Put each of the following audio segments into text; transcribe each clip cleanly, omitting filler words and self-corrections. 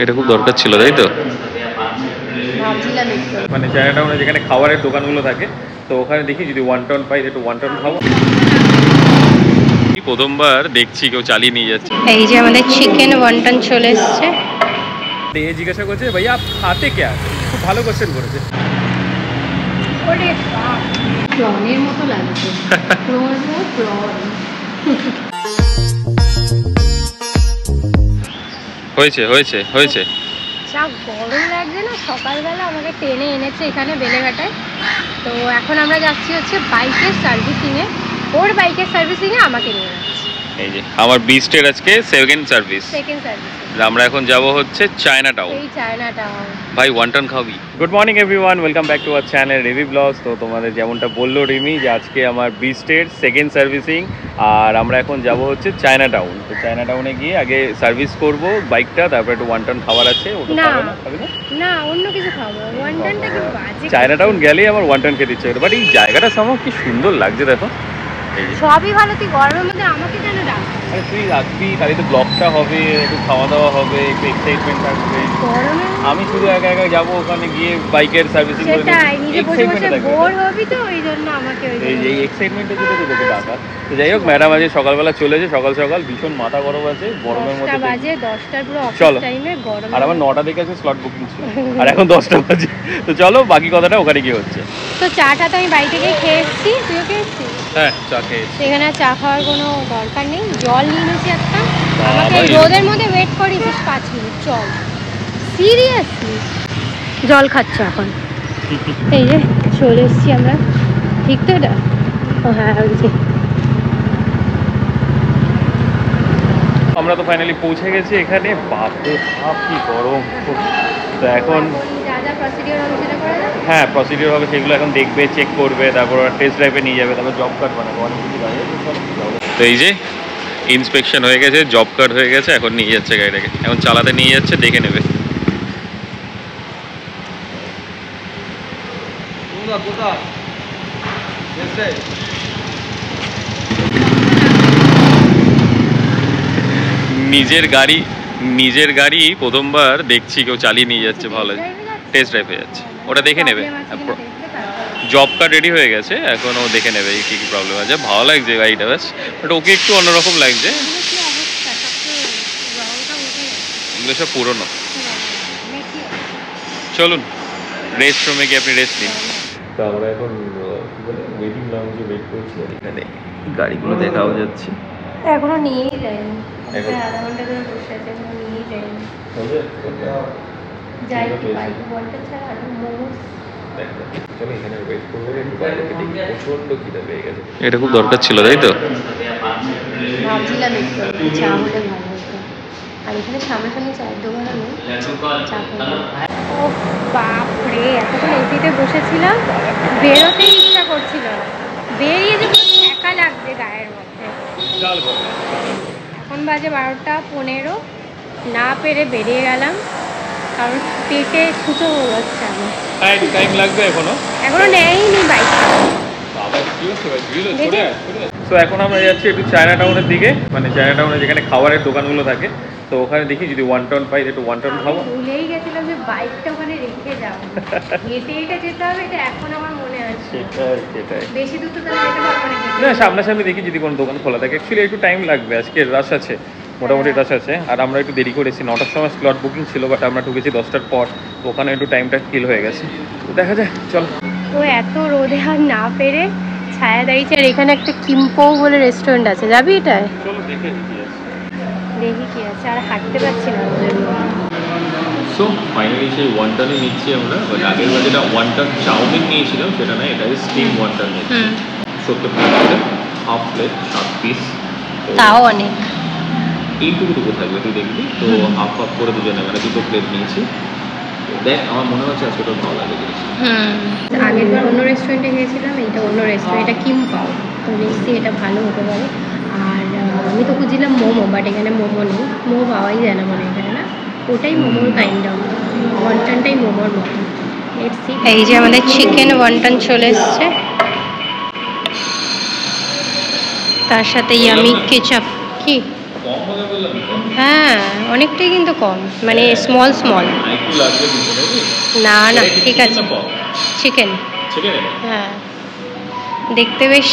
এটা খুব দরকার ছিল, তাই তো? মানে চায়নাটাউনে যেখানে খাবারের দোকানগুলো থাকে, তো ওখানে দেখি যদি ওয়ান্টন পাই, একটু ওয়ান্টন খাবো। প্রথমবার দেখছি কেউ চালিয়ে নিয়ে যাচ্ছে। এই যে আমাদের চিকেন ওয়ান্টন চলে এসছে। এ জিজ্ঞাসা করছে ভাইয়া আপ খাতে কে? খুব ভালো কোশ্চেন করেছে। প্রনের মতো লাগছে। হয়েছে হয়েছে হয়েছে। যা গরম লাগছে না, সকালবেলা আমাকে টেনে এনেছে এখানে বেলেঘাটায়। তো এখন আমরা যাচ্ছি হচ্ছে বাইকের সার্ভিসিংয়ে। ওর বাইকের সার্ভিসিংয়ে আমাকে নিয়ে যাচ্ছে। এই যে আমার বিস্টের আজকে সেকেন্ড সার্ভিস। আমরা এখন যাব হচ্ছে চায়নাটাউন। এই চায়নাটাউন ভাই ওয়ান্টন খাবি? Good morning everyone, welcome back to our channel Rivi vlogs. তো তোমাদের যেমনটা বললো রিমি যে আজকে আমার বিস্টের সেকেন্ড সার্ভিসিং, আর আমরা এখন যাব হচ্ছে চায়নাটাউন। তো চায়নাটাউনে গিয়ে আগে সার্ভিস করব বাইকটা, তারপর একটু ওয়ান্টন খাবার আছে। ওটা খাবো না? খাবি না? না, অন্য কিছু খাবো। ওয়ান্টনটা কি বাজে? চায়নাটাউন গেলেই আমার ওয়ান্টন খেতে ইচ্ছে করে, বাট এই জায়গাটা সামনে কি সুন্দর লাগছে দেখো। সবই ভালো, তুই গরমের মধ্যে আমাকে কেন ডাক? আরে তুই আসবি, তাহলে তো ব্লগটা হবে, একটু খাওয়া দাওয়া হবে, একটু এক্সাইটমেন্ট থাকবে। আমি শুধু একা একা যাবো ওখানে গিয়ে বাইকের সার্ভিসিং করে, সেটাই নিজে বসে বসে বোর হবি, তো ওই জন্য আমাকে এই এক্সাইটমেন্টের জন্য তো তোকে ডাকা। তো যাই হোক, ম্যাডাম আজ সকালবেলা চলেছে, সকাল সকাল ভীষণ মাথা গরম আছে গরমের মধ্যে। 10টা বাজে, 10টার পুরো অফিস টাইমে গরম। আর আমার 9টা থেকে আছে স্লট বুকিং ছিল, আর এখন 10টা বাজে। তো চলো বাকি কথাটা ওখানে গিয়ে হচ্ছে। তো চাটা তো আমি বাড়ি থেকেই খেয়ে এসেছি, তুইও খেয়েছিস? হ্যাঁ, চা খেয়েছি। এখানে চা খাওয়ার কোনো দরকার নেই, জল নিয়ে নিয়েছি একটা। আমাকে রোদের মধ্যে ওয়েট করিয়েছিস 5 মিনিট, চল সিরিয়াসলি। জল খাচ্ছে এখন। এই যে চলে এসেছি আমরা, ঠিক তো এটা? ও হ্যাঁ, বলছি। আমরা তো ফাইনালি পৌঁছে গেছি এখানে। বাপরে বাপ কি গরম। তো এখন হ্যাঁ প্রসিডিওর হবে, সেগুলো এখন দেখবে, চেক করবে, তারপর টেস্ট ড্রাইভে নিয়ে যাবে, তারপর জব কার্ড বানাবো, অনেক কিছু লাগে। তো এই যে ইন্সপেকশন হয়ে গেছে, জব কার্ড হয়ে গেছে, এখন নিয়ে যাচ্ছে গাড়িটাকে, এখন চালাতে নিয়ে যাচ্ছে, দেখে নেবে। নিজের গাড়ি প্রথমবার দেখছি কেউ চালিয়ে নিয়ে যাচ্ছে, ভালো টেস্ট ড্রাইভ হয়ে যাচ্ছে, ওটা দেখে নেবে। জব কার্ড রেডি হয়ে গেছে, এখন ও দেখে নেবে কি কি প্রবলেম আছে। ভালো লাগছে গাড়িটা বেশ, বাট ওকে একটু অন্যরকম লাগছে। এগুলো সব পুরোনো। চলুন রেস্ট রুমে গিয়ে আপনি রেস্ট নিন। তো আমরা এখন ওয়েটিং লাউঞ্জে ওয়েট করছি, এখানে গাড়িগুলো দেখাও যাচ্ছে। এখনো নিয়েই যায়নি, আধা ঘন্টা ধরে বসে আছে, এখনো নিয়েই যায়নি। যাই কি বাইক ওয়ান্টন ছাড়া আর মোমোস। চলো এখানে ওয়েট করবো, একটু বাইরে থেকে দেখি, প্রচন্ড খিদে পেয়ে গেছে। এটা খুব দরকার ছিল, তাই তো? ভাবছিলাম একটু চা হলে ভালো হতো, আর এখানে সামনাসামনি চায়ের দোকানও নেই, চা খাবো। ও বাপরে, এতক্ষণ এসিতে বসেছিলাম, বেরোতেই ইচ্ছা করছিল না, বেরিয়ে যে একা লাগছে গায়ের মধ্যে। এখন বাজে 12টা 15, না পেরে বেরিয়ে গেলাম, কারণ পেটে সুতো হয়ে যাচ্ছে। আমার টাইম লাগবে, এখনো নেয়নি বাইক। তো এখন আমরা যাচ্ছি একটু চায়নাটাউনের দিকে, মানে চায়নাটাউনে যেখানে খাবারের দোকানগুলো থাকে, তো ওখানে দেখি যদি ওয়ান্টন পাই, একটু ওয়ান্টন খাবো। ভুলেই গেছিলাম যে বাইকটা ওখানে রেখে যাবো, হেঁটে হেঁটে যেতে হবে, এটা এখন আমার মনে আছে। সেটাই বেশি দূর তো তাহলে যেতে পারবো না, সামনাসামনি দেখি যদি কোনো দোকান খোলা থাকে। অ্যাকচুয়ালি একটু টাইম লাগবে, আজকে রাশ আছে, মোটামুটি রাশ আছে। আর আমরা একটু দেরি করেছি, 9টার সময় স্লট বুকিং ছিল, বাট আমরা ঢুকেছি 10টার পর, তো ওখানে একটু টাইমটা কিল হয়ে গেছে। তো দেখা যায়, চল। তো এত রোদে আর না পেরে ছায়া দাঁড়িয়েছে। আর এখানে একটা কিম্পো বলে রেস্টুরেন্ট আছে, যাবি এটায়? চলো দেখি কি আছে। আর হাঁটতে পারছি না রোদের মধ্যে। সো ফাইনালি সেই ওয়ান্টনই নিচ্ছি আমরা, বাট আগের বার যেটা ওয়ান্টন চাউমিন নিয়েছিলাম সেটা না, এটা স্টিম ওয়ান্টন নিচ্ছি। 70 টাকা করে হাফ প্লেট, 7 পিস। তাও অনেক, এইটুকু থাকবে, তুই দেখবি। তো হাফ হাফ করে দুজনে, মানে দুটো প্লেট নিয়েছি। দেখ আমার মনে হচ্ছে আজকে তো ভালো লাগে জিনিসটা। আগের বার অন্য রেস্টুরেন্টে গিয়েছিলাম, এইটা অন্য রেস্টুরেন্ট, এটা কিম্পাও, তো দেখছি এটা ভালো হতে পারে। আর আমি তো খুঁজছিলাম মোমো, বাট এখানে মোমো নেই, মোমো পাওয়াই যায় না মানে এখানে, না ওটাই মোমোর কাইন্ড অফ, ওয়ান্টনটাই মোমোর মতো। এই যে আমাদের চিকেন ওয়ান্টন চলে এসছে, তার সাথে ইয়ামি কেচাপ। কি হ্যাঁ অনেকটাই কিন্তু কম, মানে স্মল স্মল। একটু লাগবে দিতে নাকি? না না ঠিক আছে, চিকেন। চিকেন হ্যাঁ দেখতে বেশ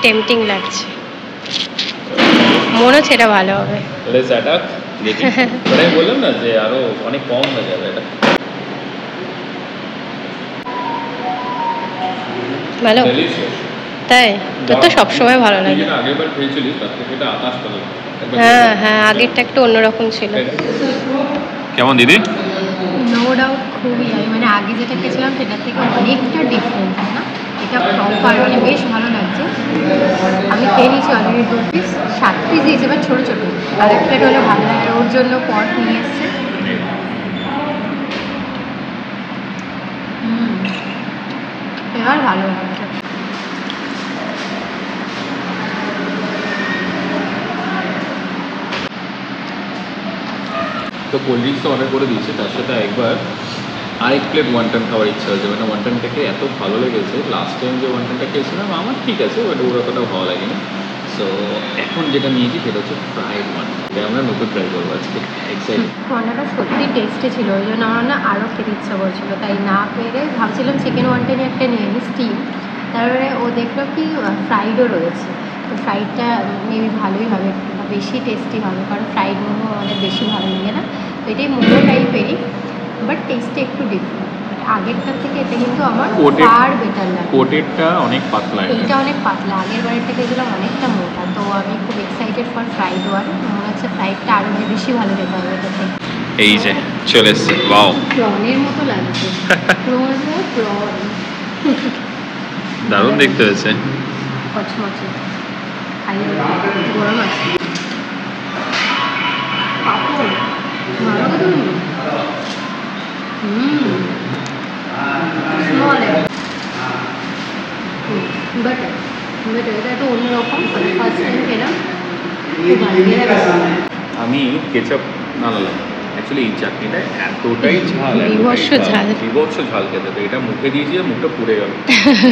টেম্পটিং লাগছে, মনে হচ্ছে এটা ভালো হবে। লেটস অ্যাটাক দেখি। আমি বললাম না যে আরো অনেক কম হয়ে যাবে এটা। ভালো তাই? তোর তো সবসময় ভালো লাগে। আগেরবার খেয়েছিলিস তার থেকে এটা আকাশ পাতাল। হ্যাঁ হ্যাঁ আগেরটা একটু অন্যরকম ছিল। কেমন দিদি? নো ডাউট খুবই, আমি মানে আগে যেটা খেয়েছিলাম সেটার থেকে অনেকটা ডিফারেন্ট, তাই না? এটা প্রপার মানে বেশ ভালো লাগছে। আমি খেয়ে নিয়েছি অলরেডি 2 পিস, 7 পিস দিয়েছে, এবার ছোটো ছোটো। আর এক প্লেট হলে ভালো হয়, আর ওর জন্য পট নিয়ে এসছে। এবার ভালো লাগছে। তো কোল্ড ড্রিঙ্কসটা অর্ডার করে দিয়েছে, তার সাথে একবার আরেক প্লেট ওয়ান্টন খাওয়ার ইচ্ছা হয়েছে। মানে ওয়ান্টনটা খেয়ে এত ভালো লেগেছে, লাস্ট টাইম যে ওয়ান্টনটা খেয়েছিলাম আমার ঠিক আছে, বাট ওর অতটাও ভালো লাগেনি। সো এখন যেটা নিয়েছি সেটা হচ্ছে ফ্রাইড ওয়ান্টন, এটা আমরা নতুন ট্রাই করবো আজকে। এক্সাইটেড। রান্নাটা সত্যি টেস্টি ছিল, ওই জন্য আমার না আরও খেতে ইচ্ছা করছিলো, তাই না পেরে ভাবছিলাম চিকেন ওয়ান্টনই একটা নিয়ে নিই স্টিম। তারপরে ও দেখলো কি ফ্রাইডও রয়েছে, তো ফ্রাইডটা মেবি ভালোই হবে, একটু বেশি টেস্টি হবে, কারণ ফ্রাইড মোমো আমাদের বেশি ভালো লাগে না। তো এটাই মোমো টাইপেরই, বাট টেস্টে একটু ডিফারেন্ট। আগেরটার থেকে এটা কিন্তু আমার ফার বেটার লাগে। কোটেডটা অনেক পাতলা, এইটা অনেক পাতলা, আগের বারেরটা খেয়েছিলাম অনেকটা মোটা। তো আমি খুব এক্সাইটেড ফর ফ্রাইড ওয়ান, মনে হচ্ছে ফ্রাইডটা আরও বেশি ভালো খেতে হবে এটা থেকে। এই যে চলে এসছে, ওয়াও প্রনের মতো লাগছে। প্রন দারুণ দেখতে হয়েছে। কচমচে খাই, গরম আছে। পাপড় ভালো তো তুমি। স্মল বাটার বাটার, এটা একটু অন্যরকম, আমি ফার্স্ট টাইম খেলাম, খুব ভালো লাগে। আমি কেচাপ না লালাম অ্যাকচুয়ালি, এই চাটনিটা এতটাই ঝাল, বিভৎস ঝাল, বিভৎস ঝাল খেতে, তো এটা মুখে দিয়েছি মুখটা পুড়ে গেল।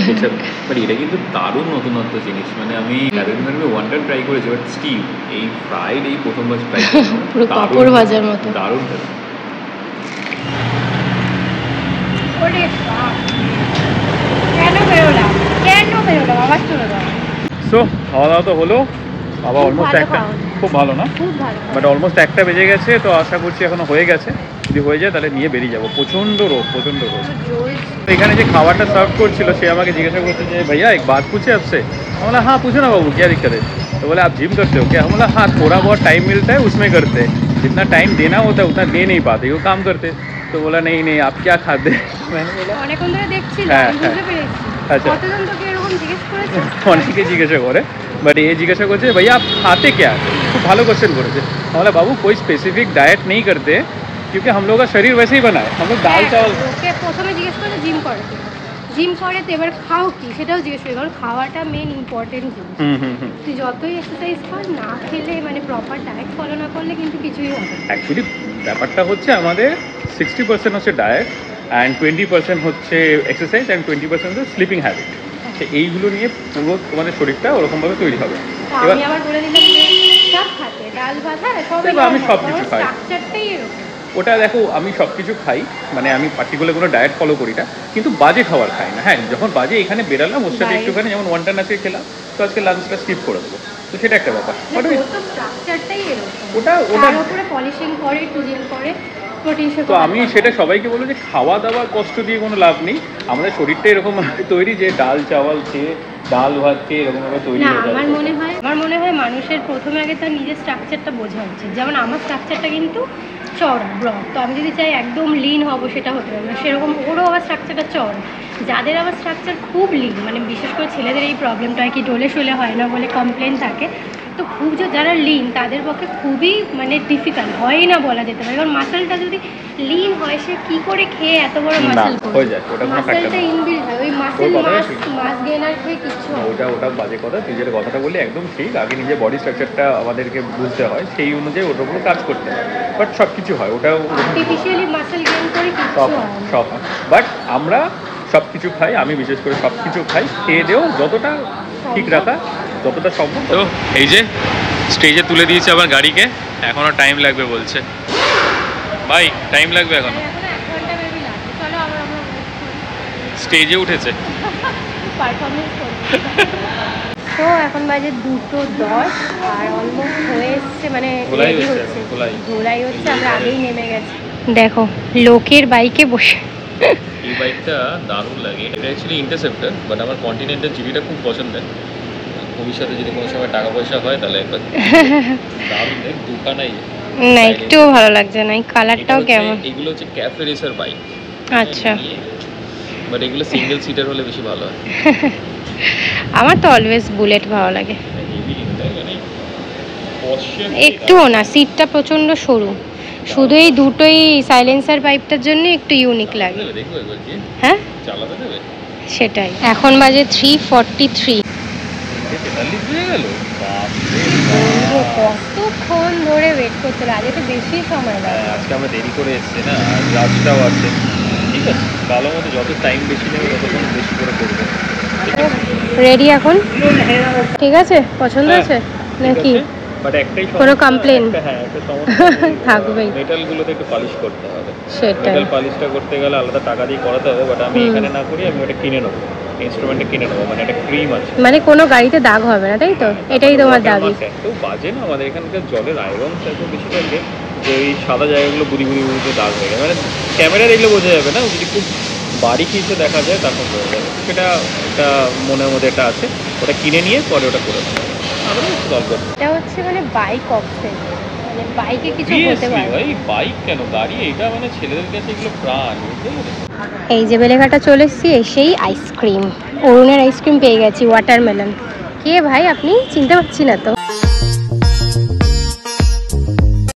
কেচাপ বাট এটা কিন্তু দারুণ নতুনত্ব জিনিস, মানে আমি এতদিন ধরে ওয়ান্টন ট্রাই করেছি, বাট স্টিল এই ফ্রাইড এই প্রথমবার ট্রাই করলাম। পুরো পাপড় ভাজার মতো দারুণ খেতে। সো খাওয়া দাওয়া তো হলো, বাবা অলমোস্ট একটা, খুব ভালো না বাট অলমোস্ট একটা বেজে গেছে, তো আশা করছি এখনো হয়ে গেছে, যদি হয়ে যায় তাহলে নিয়ে বেরিয়ে যাবো। প্রচণ্ড রোদ, প্রচণ্ড রোদ। এখানে যে খাবারটা সার্ভ করছিল সে আমাকে জিজ্ঞাসা করছে যে भैया एक बात पूछे आपसे। हम बोला हाँ पूछो ना बाबू क्या दिक्कत है। तो बोले आप जिम करते हो क्या। हम बोला हाँ थोड़ा बहुत टाइम मिलता है उसमें करते हैं, जितना टाइम देना होता है उतना दे नहीं पाते, वो काम करते। तो बोला नहीं नहीं आप क्या खाते। मैंने बोला আচ্ছা অনেকে জিজ্ঞাসা করে, বাট এ জিজ্ঞাসা করছে भैया आप खाते क्या। খুব ভালো কোশ্চেন করেছে। बोला बाबू कोई स्पेसिफिक डाइट नहीं करते क्योंकि हम लोग का शरीर वैसे ही बना है, हम लोग दाल चावल। প্রথমে জিজ্ঞেস করে জিম করে, জিম করে তো এবার খাও কি সেটাও জিজ্ঞেস করি, কারণ খাওয়াটা মেন ইম্পর্টেন্ট জিনিস। তুই যতই এক্সারসাইজ কর, না খেলে মানে প্রপার ডায়েট ফলো না করলে কিন্তু কিছুই হবে না। অ্যাকচুয়ালি ব্যাপারটা হচ্ছে আমাদের 60% হচ্ছে ডায়েট অ্যান্ড 20% হচ্ছে এক্সারসাইজ অ্যান্ড 20% হচ্ছে স্লিপিং হ্যাবিট। তো এইগুলো নিয়ে পুরো তোমাদের শরীরটা ওরকমভাবে তৈরি হবে। এবার আমি আবার বলে দিলাম যে সব খাতে ডাল ভাত, হ্যাঁ সব আমি সব কিছু খাই, স্ট্রাকচারটাই এরকম। ওটা দেখো আমি সব কিছু খাই, মানে আমি পার্টিকুলার কোনো ডায়েট ফলো করি না, কিন্তু বাজে খাবার খাই না। হ্যাঁ যখন বাজে এখানে বেরালাম ওর সাথে একটুখানি, যেমন ওয়ান্টন আজকে খেলাম, তো আজকে লাঞ্চটা স্কিপ করে দেবো, তো সেটা একটা ব্যাপার। ওটা উপরে পলিশিং করে, টুজিং করে, প্রোটিন শেক। তো আমি সেটা সবাইকে বলবো যে খাওয়া দাওয়ার কষ্ট দিয়ে কোনো লাভ নেই, আমাদের শরীরটা এরকম তৈরি যে ডাল চাওয়াল খেয়ে, ডাল ভাত খেয়ে এরকমভাবে তৈরি হয়ে যায়। আমার মনে হয় মানুষের প্রথমে আগে তার নিজের স্ট্রাকচারটা বোঝা উচিত। যেমন আমার স্ট্রাকচারটা কিন্তু চওড়া ব্রড, তো আমি যদি চাই একদম লিন হবো সেটা হতে পারে না, সেরকম ওরও আবার স্ট্রাকচারটা চওড়া। যাদের আবার স্ট্রাকচার খুব লিন, মানে বিশেষ করে ছেলেদের এই প্রবলেমটা হয় কি ডোলে শোলে হয় না বলে কমপ্লেন থাকে, তো খুব যারা লিন তাদের পক্ষে খুবই মানে ডিফিকাল্ট, হয়ই না বলা যেতে পারে, কারণ মাসেলটা যদি লিন হয় সে কি করে খেয়ে এত বড় মাসেল হয়ে যায়, ওটা কোনো ফ্যাক্টর মাসেলটা ইনবিল্ড হয়, ওই মাসেল মাস গেইনার খেয়ে কিছু ওটা বাজে কথা। তুই যেটা কথাটা বললি একদম ঠিক, আগে নিজের বডি স্ট্রাকচারটা আমাদেরকে বুঝতে হয়, সেই অনুযায়ী ওটার উপর কাজ করতে হয়, বাট সব কিছু হয় ওটা আর্টিফিশিয়ালি মাসেল গেইন করে কিছু সব হয়, বাট আমরা সব কিছু খাই, আমি বিশেষ করে সব কিছু খাই, খেয়ে দেও যতটা ঠিক রাখা যতটা সম্ভব। তো এই যে স্টেজে তুলে দিয়েছে আমার গাড়িকে, এখনো টাইম লাগবে বলছে ভাই, টাইম লাগবে এখনো। স্টেজে উঠেছে। তো এখন বাজে 2:10 আর অলমোস্ট হয়ে এসছে, মানে রেডি হচ্ছে, ধোলাই হচ্ছে। আমরা আগেই নেমে গেছি। দেখো লোকের বাইকে বসে। এই বাইকটা দারুণ লাগে। এটা অ্যাকচুয়ালি ইন্টারসেপ্টর, বাট আমার কন্টিনেন্টাল জিডিটা খুব পছন্দের। ভবিষ্যতে যদি কোনো সময় টাকা পয়সা হয় তাহলে একবার দারুণ দেখ, দোকানাই না একটুও ভালো লাগছে না, এই কালারটাও কেমন। এগুলো হচ্ছে ক্যাফে রেসার বাইক। আচ্ছা, বাট এগুলো সিঙ্গেল সিটার হলে বেশি ভালো হয়। আমার তো অলওয়েজ বুলেট ভালো লাগে। একটুও না, সিটটা প্রচন্ড সরু, শুধু এই দুটোই সাইলেন্সার পাইপটার জন্য একটু ইউনিক লাগে। হ্যাঁ সেটাই। এখন বাজে 3:43। কতক্ষণ ধরে ওয়েট করতে হলো, আজ একটু বেশি সময় লাগে। আজকে আমরা দেরি করে এসেছি না, আর রাতটাও আছে। ঠিক আছে, কালো মধ্যে যত টাইম বেশি নেবে ততক্ষণ বেশি করে করবো। রেডি এখন? ঠিক আছে, পছন্দ আছে নাকি? বাট একটাই কোনো কমপ্লেন? হ্যাঁ, একটা সমস্যা থাকবেই, মেটালগুলোতে একটু পালিশ করতে হবে। সেটাই, মেটাল পালিশটা করতে গেলে আলাদা টাকা দিয়ে করাতে হবে। বাট আমি এখানে না করি, আমি ওটা কিনে নেবো, ইনস্ট্রুমেন্টটা কিনে নেবো। মানে একটা ক্রিম আছে, মানে কোনো গাড়িতে দাগ হবে না, তাই তো? এটাই তোমার দাবি? তো বাজে না, আমাদের এখানকার জলের আয়রন এত বেশি থাকে যে এই সাদা জায়গাগুলো বুড়ি বুড়ি বুড়িতে দাগ হয়ে যায়। মানে ক্যামেরা দেখলে বোঝা যাবে না, যদি খুব বারিকি হিসেবে দেখা যায় তখন বোঝা যাবে। সেটা একটা মনের মধ্যে একটা আছে, ওটা কিনে নিয়ে পরে ওটা করে দেবো। এটা হচ্ছে মানে বাইক অপশন, মানে বাইকে কিছু হতে পারে। ভাই বাইক কেন, গাড়ি এটা মানে ছেলেদের কাছে এগুলো প্রাণ। এই যে বেলেঘাটা চলে এসেছি, এসেই আইসক্রিম, অরুণের আইসক্রিম পেয়ে গেছি, ওয়াটারমেলন। কে ভাই আপনি? চিনতে পারছি না তো।